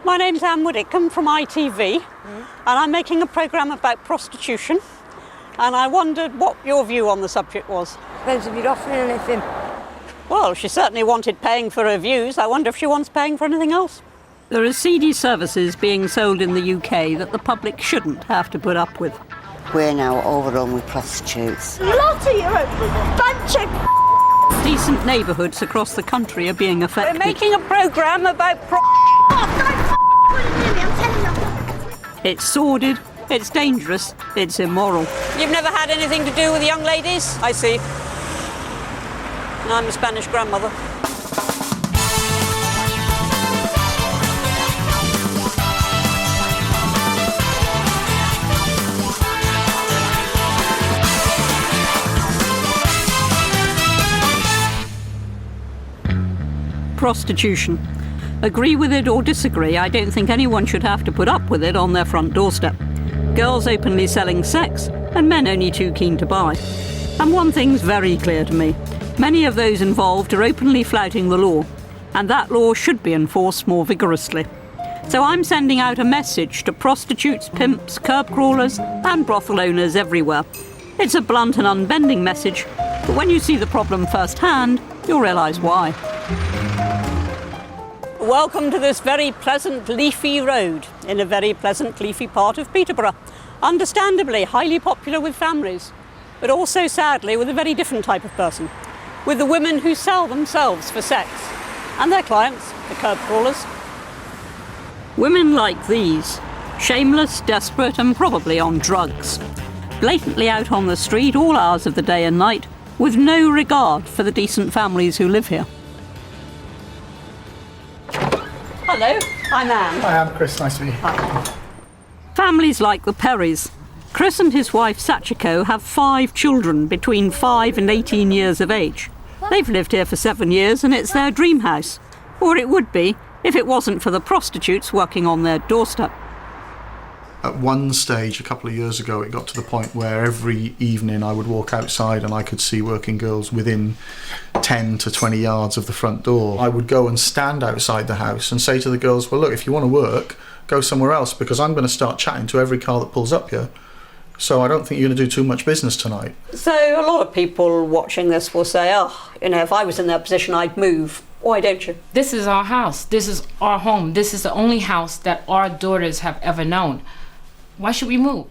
My name's Widdecombe from ITV, and I'm making a programme about prostitution, and I wondered what your view on the subject was. Depends if you're offering anything. Well, she certainly wanted paying for her views. I wonder if she wants paying for anything else. There are seedy services being sold in the UK that the public shouldn't have to put up with. We're now overrun with prostitutes. Lot of you, bunch of Decent neighbourhoods across the country are being affected. We're making a programme about It's sordid, it's dangerous, it's immoral. You've never had anything to do with young ladies? I see. And I'm a Spanish grandmother. Prostitution. Agree with it or disagree, I don't think anyone should have to put up with it on their front doorstep. Girls openly selling sex, and men only too keen to buy. And one thing's very clear to me. Many of those involved are openly flouting the law, and that law should be enforced more vigorously. So I'm sending out a message to prostitutes, pimps, kerb-crawlers, and brothel owners everywhere. It's a blunt and unbending message, but when you see the problem firsthand, you'll realise why. Welcome to this very pleasant, leafy road in a very pleasant, leafy part of Peterborough. Understandably highly popular with families, but also sadly with a very different type of person, with the women who sell themselves for sex, and their clients, the kerb-crawlers. Women like these, shameless, desperate, and probably on drugs, blatantly out on the street all hours of the day and night, with no regard for the decent families who live here. Hello, I'm Anne. Hi, I'm Chris. Nice to meet you. Hi. Families like the Perrys. Chris and his wife Sachiko have 5 children between 5 and 18 years of age. They've lived here for 7 years and it's their dream house. Or it would be if it wasn't for the prostitutes working on their doorstep. At one stage, a couple of years ago, it got to the point where every evening I would walk outside and I could see working girls within 10 to 20 yards of the front door. I would go and stand outside the house and say to the girls, well, look, if you want to work, go somewhere else, because I'm going to start chatting to every car that pulls up here. So I don't think you're going to do too much business tonight. So a lot of people watching this will say, oh, if I was in their position, I'd move. Why don't you? This is our house. This is our home. This is the only house that our daughters have ever known. Why should we move?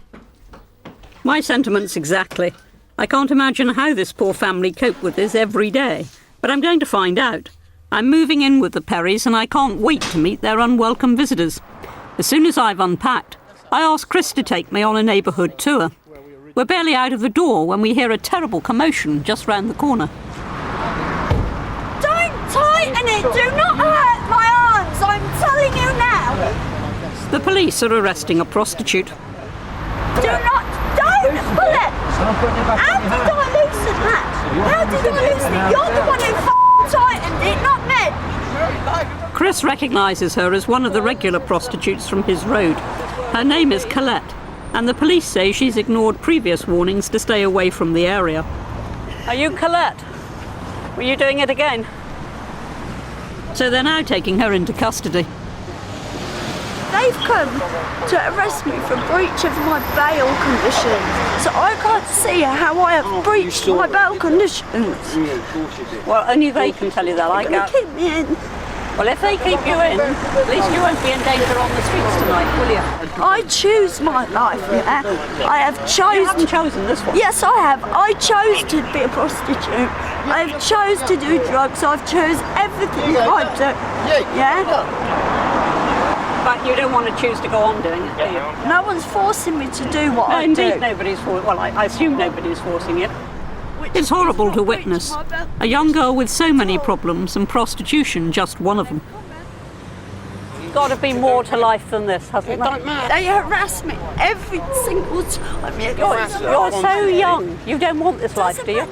My sentiments exactly. I can't imagine how this poor family cope with this every day. But I'm going to find out. I'm moving in with the Perrys and I can't wait to meet their unwelcome visitors. As soon as I've unpacked, I ask Chris to take me on a neighbourhood tour. We're barely out of the door when we hear a terrible commotion just round the corner. Don't tighten it! Do not hurt my arms! I'm telling you now! The police are arresting a prostitute. Do not! Don't pull it! How did I loosen that? How did I loosen it? You're the one who tightened it, not me! Chris recognises her as one of the regular prostitutes from his road. Her name is Colette, and the police say she's ignored previous warnings to stay away from the area. Are you Colette? Were you doing it again? So they're now taking her into custody. They've come to arrest me for breach of my bail conditions. So I can't see how I have breached my bail conditions. Well, only they can tell you that. I can't. Keep me in. Well, if they keep you in, at least you won't be in danger on the streets tonight, will you? I choose my life, yeah. I have chosen... You haven't chosen this one. Yes, I have. I chose to be a prostitute. I've chose to do drugs. I've chose everything I do. Yeah? But you don't want to choose to go on doing it, do you? No one's forcing me to do what I do. Indeed, nobody's forcing. Well, I assume nobody's forcing you. It's horrible to witness. A young girl with so many problems and prostitution just one of them. There's got to be more to life than this, hasn't there? They harass me every single time. You're so young. You don't want this life, do you?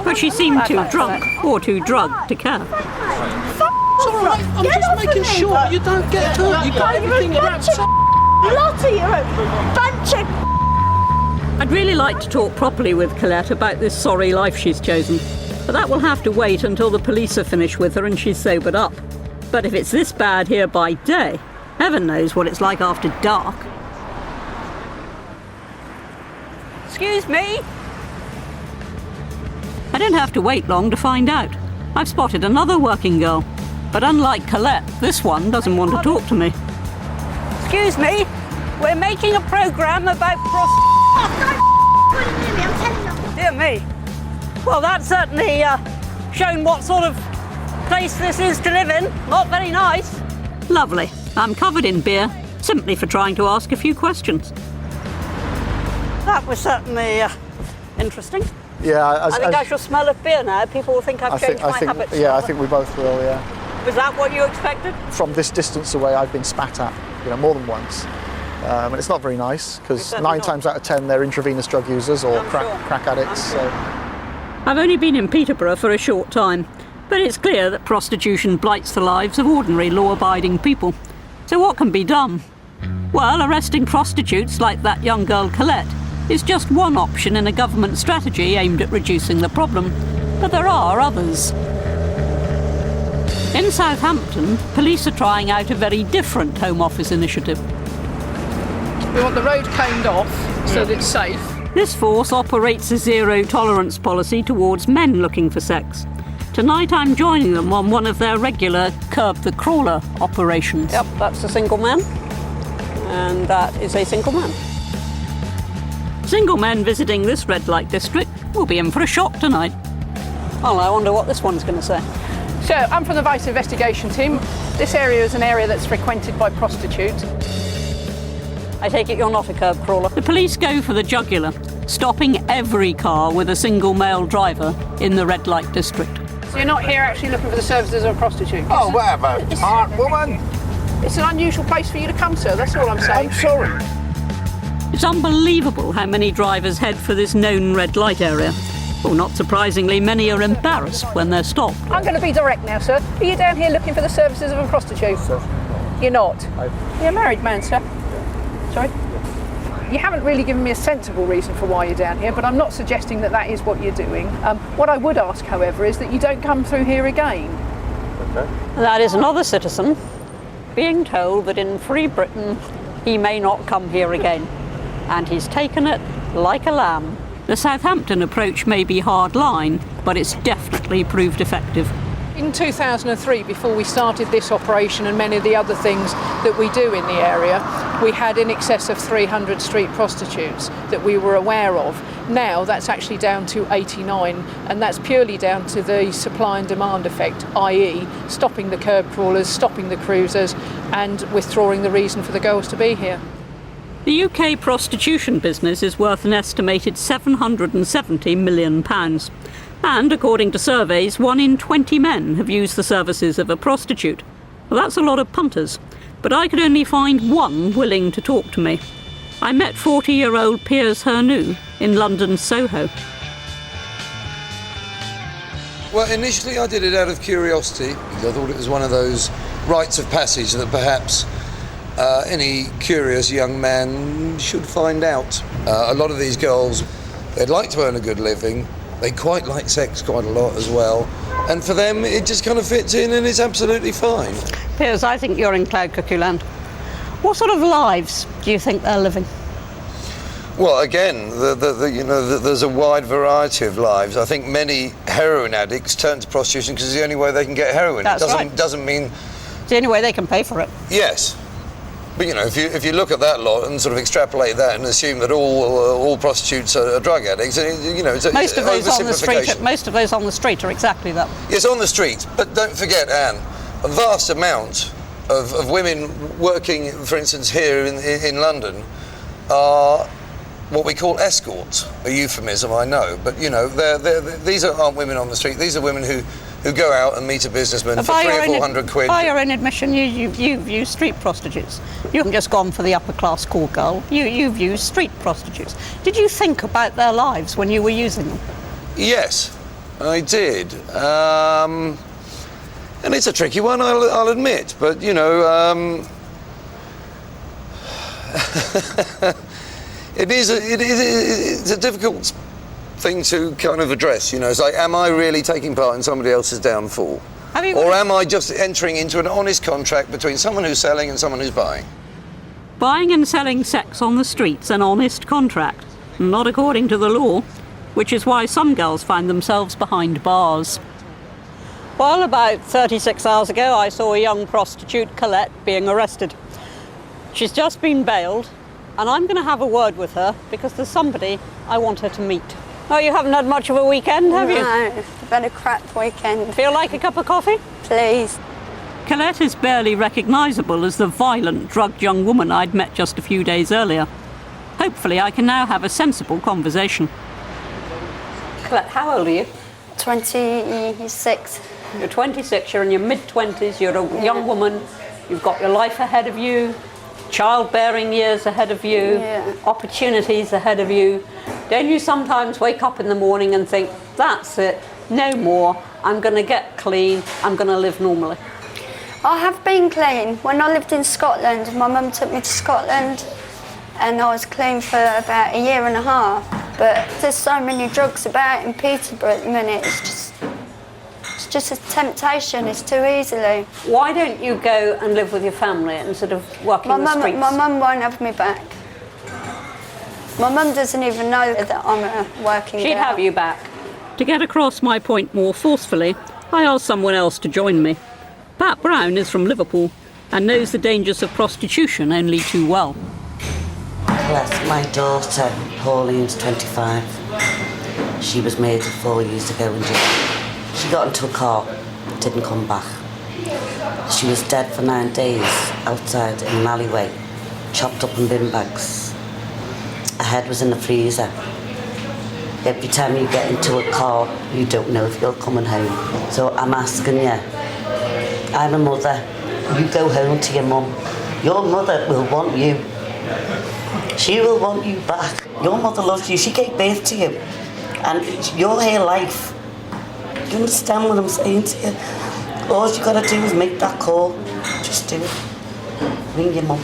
But she seemed too drunk or too drugged to care. It's all right. I'm just making sure you don't get hurt. You got everything wrapped up. Lot of you, bunch of... I'd really like to talk properly with Colette about this sorry life she's chosen, but that will have to wait until the police are finished with her and she's sobered up. But if it's this bad here by day, heaven knows what it's like after dark. Excuse me? I don't have to wait long to find out. I've spotted another working girl. But unlike Colette, this one doesn't want to talk to me. Excuse me? We're making a programme about Dear me. Well, that's certainly shown what sort of place this is to live in. Not very nice. Lovely. I'm covered in beer, simply for trying to ask a few questions. That was certainly interesting. Yeah, I think I shall smell of beer now. People will think I've changed my habits. Yeah, I think we both will, yeah. Was that what you expected? From this distance away, I've been spat at, more than once. And it's not very nice, because 9 times out of 10 they're intravenous drug users or crack addicts. So. I've only been in Peterborough for a short time, but it's clear that prostitution blights the lives of ordinary law-abiding people. So what can be done? Well, arresting prostitutes like that young girl Colette is just one option in a government strategy aimed at reducing the problem, but there are others. In Southampton, police are trying out a very different Home Office initiative. We want the road coned off so that it's safe. This force operates a zero-tolerance policy towards men looking for sex. Tonight I'm joining them on one of their regular kerb-crawler operations. Yep, that's a single man, and that is a single man. Single men visiting this red light district will be in for a shock tonight. Well, I wonder what this one's going to say. So, I'm from the Vice Investigation Team. This area is an area that's frequented by prostitutes. I take it you're not a kerb crawler. The police go for the jugular, stopping every car with a single male driver in the red light district. So you're not here actually looking for the services of a prostitute? Oh, whatever. Art woman. It's an unusual place for you to come, sir. That's all I'm saying. I'm sorry. It's unbelievable how many drivers head for this known red light area. Well, not surprisingly, many are embarrassed when they're stopped. I'm going to be direct now, sir. Are you down here looking for the services of a prostitute? You're not? You're a married man, sir. Sorry? You haven't really given me a sensible reason for why you're down here, but I'm not suggesting that that is what you're doing. What I would ask, however, is that you don't come through here again. Okay. That is another citizen being told that in free Britain he may not come here again. And he's taken it like a lamb. The Southampton approach may be hard line, but it's definitely proved effective. In 2003, before we started this operation and many of the other things that we do in the area, we had in excess of 300 street prostitutes that we were aware of. Now that's actually down to 89, and that's purely down to the supply and demand effect, i.e. stopping the kerb crawlers, stopping the cruisers, and withdrawing the reason for the girls to be here. The UK prostitution business is worth an estimated £770 million. And according to surveys, 1 in 20 men have used the services of a prostitute. Well, that's a lot of punters, but I could only find one willing to talk to me. I met 40-year-old Piers Hernu in London's Soho. Well, initially I did it out of curiosity. I thought it was one of those rites of passage that perhaps any curious young man should find out. A lot of these girls, they'd like to earn a good living. They quite like sex quite a lot as well. And for them, it just kind of fits in and it's absolutely fine. Piers, I think you're in cloud cuckoo land. What sort of lives do you think they're living? Well, again, there's a wide variety of lives. I think many heroin addicts turn to prostitution because it's the only way they can get heroin. That's it doesn't mean... It's the only way they can pay for it. Yes. But, if you look at that lot and sort of extrapolate that and assume that all prostitutes are drug addicts, it's most of those on the street. oversimplification. Most of those on the street are exactly that. Yes, on the street. But don't forget, Anne, a vast amount of women working, for instance, here in London, are what we call escorts. A euphemism, I know, but these aren't women on the street. These are women who go out and meet a businessman for 300 or 400 quid. By your own admission, you've used street prostitutes. You haven't just gone for the upper class call girl. You've used street prostitutes. Did you think about their lives when you were using them? Yes, I did. And it's a tricky one, I'll admit, but it's a difficult thing to kind of address. It's like, am I really taking part in somebody else's downfall? Have you Or am I just entering into an honest contract between someone who's selling and someone who's buying? Buying and selling sex on the street's an honest contract, not according to the law, which is why some girls find themselves behind bars. Well, about 36 hours ago, I saw a young prostitute, Colette, being arrested. She's just been bailed, and I'm going to have a word with her because there's somebody I want her to meet. Oh, you haven't had much of a weekend, have you? No, I've had a crap weekend. Feel like a cup of coffee? Please. Colette is barely recognisable as the violent, drugged young woman I'd met just a few days earlier. Hopefully I can now have a sensible conversation. Colette, how old are you? 26. You're 26, you're in your mid-20s, you're a young woman, you've got your life ahead of you, childbearing years ahead of you, opportunities ahead of you. Don't you sometimes wake up in the morning and think, that's it, no more, I'm going to get clean, I'm going to live normally? I have been clean. When I lived in Scotland, my mum took me to Scotland and I was clean for about a year and a half. But there's so many drugs about in Peterborough at the minute, it's just a temptation, it's too easily. Why don't you go and live with your family instead of working the streets? My mum won't have me back. My mum doesn't even know that I'm a working girl. She'd have you back. To get across my point more forcefully, I asked someone else to join me. Pat Brown is from Liverpool and knows the dangers of prostitution only too well. Bless my daughter, Pauline's 25. She was murdered 4 years ago in jail. She got into a car, didn't come back. She was dead for 9 days outside in an alleyway, chopped up in bin bags. Her head was in the freezer. Every time you get into a car, you don't know if you're coming home. So I'm asking you, I'm a mother. You go home to your mum. Your mother will want you. She will want you back. Your mother loves you. She gave birth to you. And you're her life. Do you understand what I'm saying to you? All you gotta do is make that call. Just do it. Ring your mum.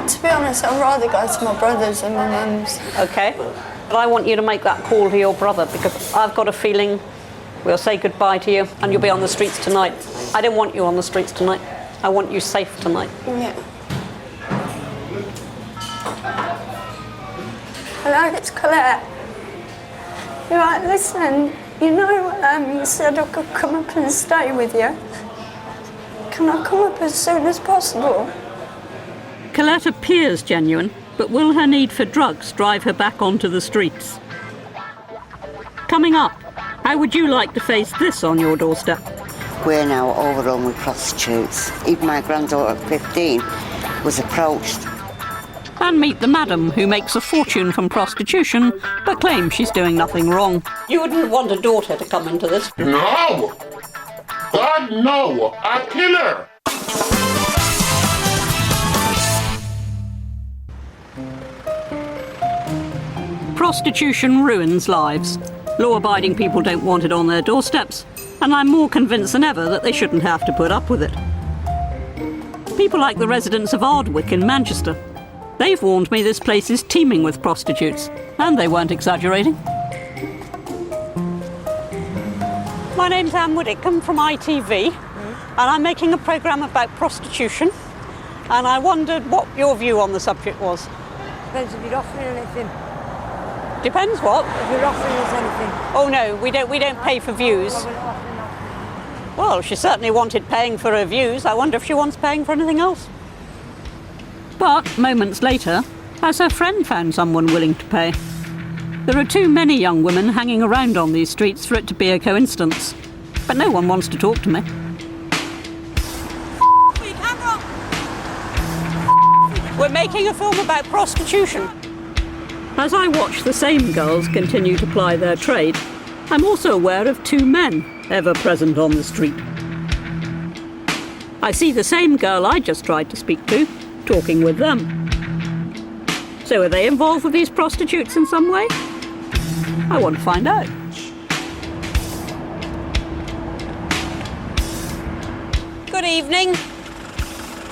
To be honest, I'd rather go to my brother's than my mum's. Okay, but I want you to make that call to your brother because I've got a feeling we'll say goodbye to you and you'll be on the streets tonight. I don't want you on the streets tonight. I want you safe tonight. Yeah. Hello, it's Colette. You're right, listen, you know you said I could come up and stay with you. Can I come up as soon as possible? Colette appears genuine, but will her need for drugs drive her back onto the streets? Coming up, how would you like to face this on your doorstep? We're now overrun with prostitutes. Even my granddaughter at 15 was approached. And meet the madam who makes a fortune from prostitution, but claims she's doing nothing wrong. You wouldn't want a daughter to come into this? No! God, no! A killer! Prostitution ruins lives. Law-abiding people don't want it on their doorsteps, and I'm more convinced than ever that they shouldn't have to put up with it. People like the residents of Ardwick in Manchester. They've warned me this place is teeming with prostitutes, and they weren't exaggerating. My name's Anne Widdecombe from ITV, and I'm making a programme about prostitution, and I wondered what your view on the subject was. Depends if you're offering anything. Depends what? If you're offering us anything. Oh no, we don't pay for views. Well, she certainly wanted paying for her views. I wonder if she wants paying for anything else. But moments later, has her friend found someone willing to pay? There are too many young women hanging around on these streets for it to be a coincidence. But no one wants to talk to me. We're making a film about prostitution. As I watch the same girls continue to ply their trade, I'm also aware of two men ever present on the street. I see the same girl I just tried to speak to, talking with them. So are they involved with these prostitutes in some way? I want to find out. Good evening.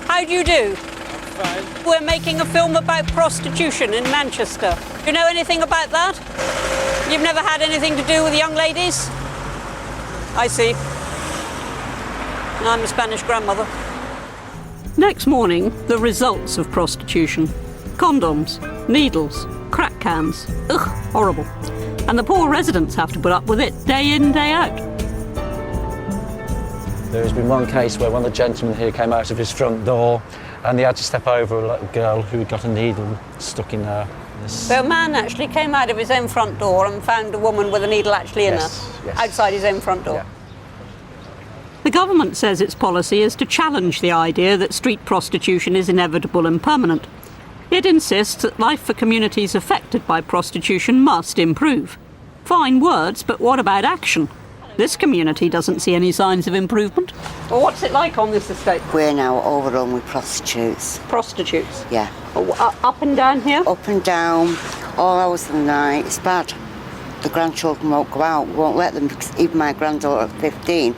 How do you do? Fine. We're making a film about prostitution in Manchester. Do you know anything about that? You've never had anything to do with young ladies? I see. and I'm a Spanish grandmother. Next morning, the results of prostitution. Condoms, needles, crack cans. Ugh, horrible. And the poor residents have to put up with it day in, day out. There has been one case where one of the gentlemen here came out of his front door and they had to step over a little girl who got a needle stuck in her. So a man actually came out of his own front door and found a woman with a needle actually in her, outside his own front door. Yeah. The government says its policy is to challenge the idea that street prostitution is inevitable and permanent. It insists that life for communities affected by prostitution must improve. Fine words, but what about action? This community doesn't see any signs of improvement. Well, what's it like on this estate? We're now overrun with prostitutes. Prostitutes? Yeah. Up and down here? Up and down, all hours of the night. It's bad. The grandchildren won't go out, won't let them, because even my granddaughter at 15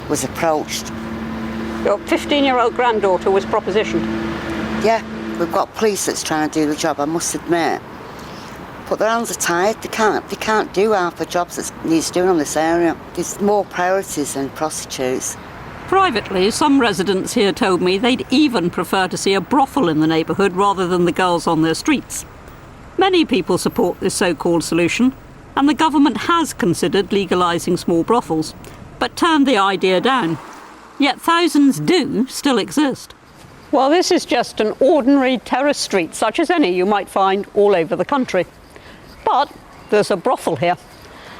was approached. Your 15-year-old granddaughter was propositioned? Yeah, we've got police that's trying to do the job, I must admit. But their hands are tied, they can't do half the jobs that needs doing on this area. There's more priorities than prostitutes. Privately, some residents here told me they'd even prefer to see a brothel in the neighbourhood rather than the girls on their streets. Many people support this so-called solution, and the government has considered legalising small brothels, but turned the idea down. Yet thousands do still exist. Well, this is just an ordinary terrace street, such as any you might find all over the country. But there's a brothel here,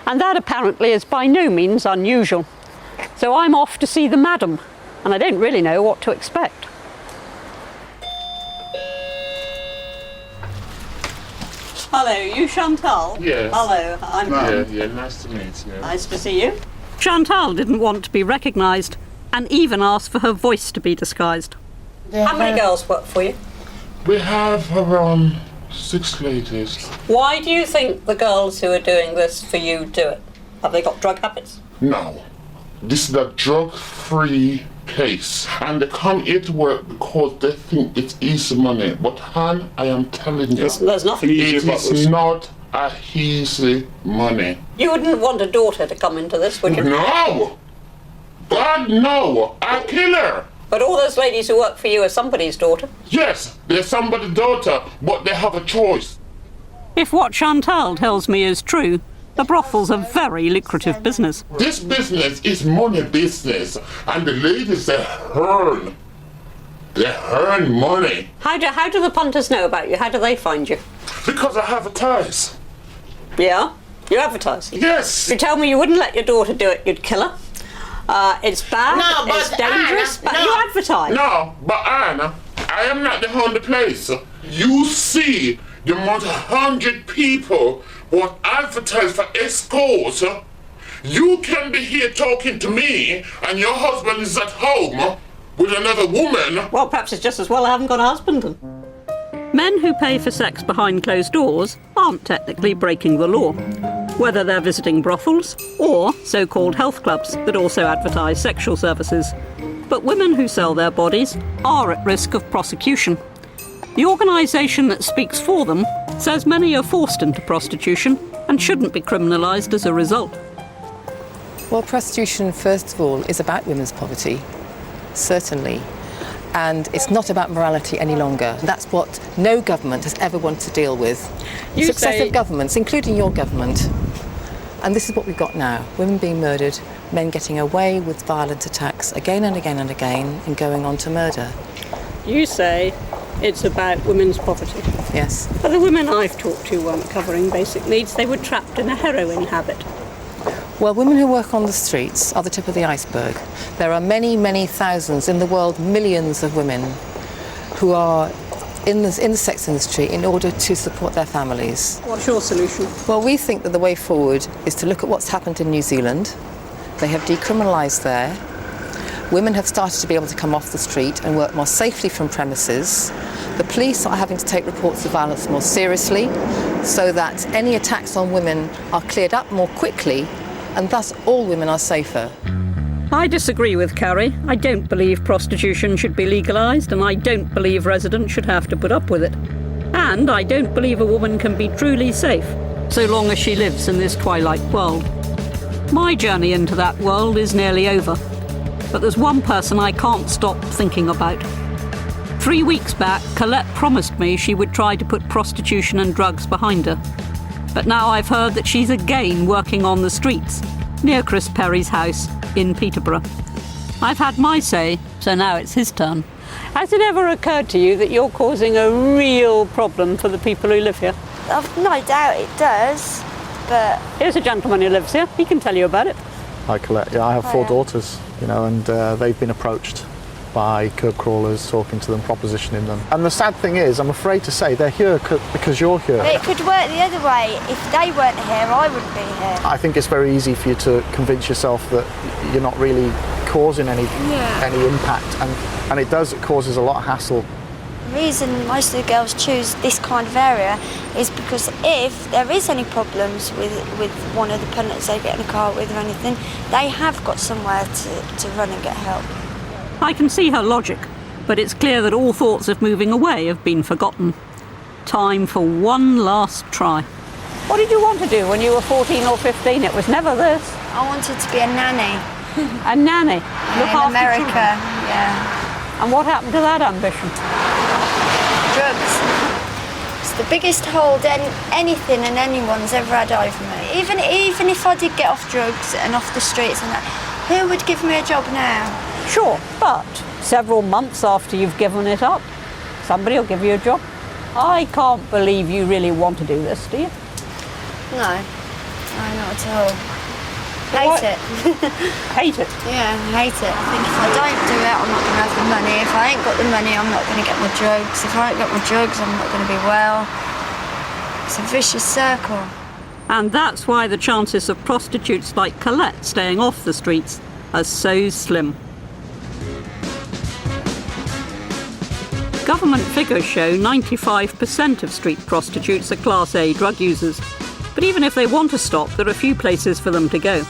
and that apparently is by no means unusual. So I'm off to see the madam, and I don't really know what to expect. Hello, you Chantal? Yes. Hello, I'm Yeah, nice to meet you. Nice to see you. Chantal didn't want to be recognised, and even asked for her voice to be disguised. How many girls work for you? We have around 6 ladies. Why do you think the girls who are doing this for you do it? Have they got drug habits? No. This is a drug-free place. And they come here to work because they think it's easy money. But Han, I am telling you, There's nothing easy it about is this. not a easy money. You wouldn't want a daughter to come into this, would you? No! God, no! I'll kill her! But all those ladies who work for you are somebody's daughter. Yes, they're somebody's daughter, but they have a choice. If what Chantal tells me is true, the brothel's a very lucrative business. This business is money business, and the ladies, they earn money. How do the punters know about you? How do they find you? Because I advertise. Yeah? You advertise? Yes. You tell me you wouldn't let your daughter do it, you'd kill her. It's bad, No, it's but dangerous, Anna, but no. you advertise. No, but Anna, I am not the only place. You see the amount of 100 people who are advertised for escorts. You can be here talking to me and your husband is at home with another woman. Well, perhaps it's just as well I haven't got a husband then. Men who pay for sex behind closed doors aren't technically breaking the law, whether they're visiting brothels or so-called health clubs that also advertise sexual services. But women who sell their bodies are at risk of prosecution. The organisation that speaks for them says many are forced into prostitution and shouldn't be criminalised as a result. Well, prostitution, first of all, is about women's poverty, certainly. And it's not about morality any longer. That's what no government has ever wanted to deal with. Successive governments, including your government. And this is what we've got now. Women being murdered, men getting away with violent attacks again and again and again and going on to murder. You say it's about women's poverty. Yes. But the women I've talked to weren't covering basic needs. They were trapped in a heroin habit. Well, women who work on the streets are the tip of the iceberg. There are many, many thousands in the world, millions of women who are in the sex industry in order to support their families. What's your solution? Well, we think that the way forward is to look at what's happened in New Zealand. They have decriminalised there. Women have started to be able to come off the street and work more safely from premises. The police are having to take reports of violence more seriously so that any attacks on women are cleared up more quickly, and thus all women are safer. I disagree with Carrie. I don't believe prostitution should be legalised, and I don't believe residents should have to put up with it. And I don't believe a woman can be truly safe, so long as she lives in this twilight world. My journey into that world is nearly over. But there's one person I can't stop thinking about. 3 weeks back, Colette promised me she would try to put prostitution and drugs behind her. But now I've heard that she's again working on the streets, near Chris Perry's house in Peterborough. I've had my say, so now it's his turn. Has it ever occurred to you that you're causing a real problem for the people who live here? I've no doubt it does, but... Here's a gentleman who lives here. He can tell you about it. Hi, Colette. Yeah, I have 4 daughters, and they've been approached by kerb-crawlers, talking to them, propositioning them. And the sad thing is, I'm afraid to say, they're here because you're here. But it could work the other way. If they weren't here, I wouldn't be here. I think it's very easy for you to convince yourself that you're not really causing any impact, and it causes a lot of hassle. The reason most of the girls choose this kind of area is because if there is any problems with one of the punters they get in a car with or anything, they have got somewhere to run and get help. I can see her logic, but it's clear that all thoughts of moving away have been forgotten. Time for one last try. What did you want to do when you were 14 or 15? It was never this. I wanted to be a nanny. A nanny? In America, yeah. And what happened to that ambition? Drugs. It's the biggest hold anything and anyone's ever had over me. Even if I did get off drugs and off the streets and that, who would give me a job now? Sure, but several months after you've given it up, somebody will give you a job. I can't believe you really want to do this, do you? No, not at all. Hate it. Hate it? Yeah, hate it. I think if I don't do it, I'm not going to have the money. If I ain't got the money, I'm not going to get my drugs. If I ain't got my drugs, I'm not going to be well. It's a vicious circle. And that's why the chances of prostitutes like Colette staying off the streets are so slim. Government figures show 95% of street prostitutes are Class A drug users. But even if they want to stop, there are few places for them to go.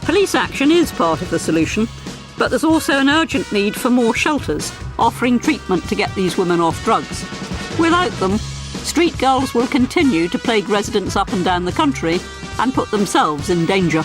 Police action is part of the solution, but there's also an urgent need for more shelters, offering treatment to get these women off drugs. Without them, street girls will continue to plague residents up and down the country and put themselves in danger.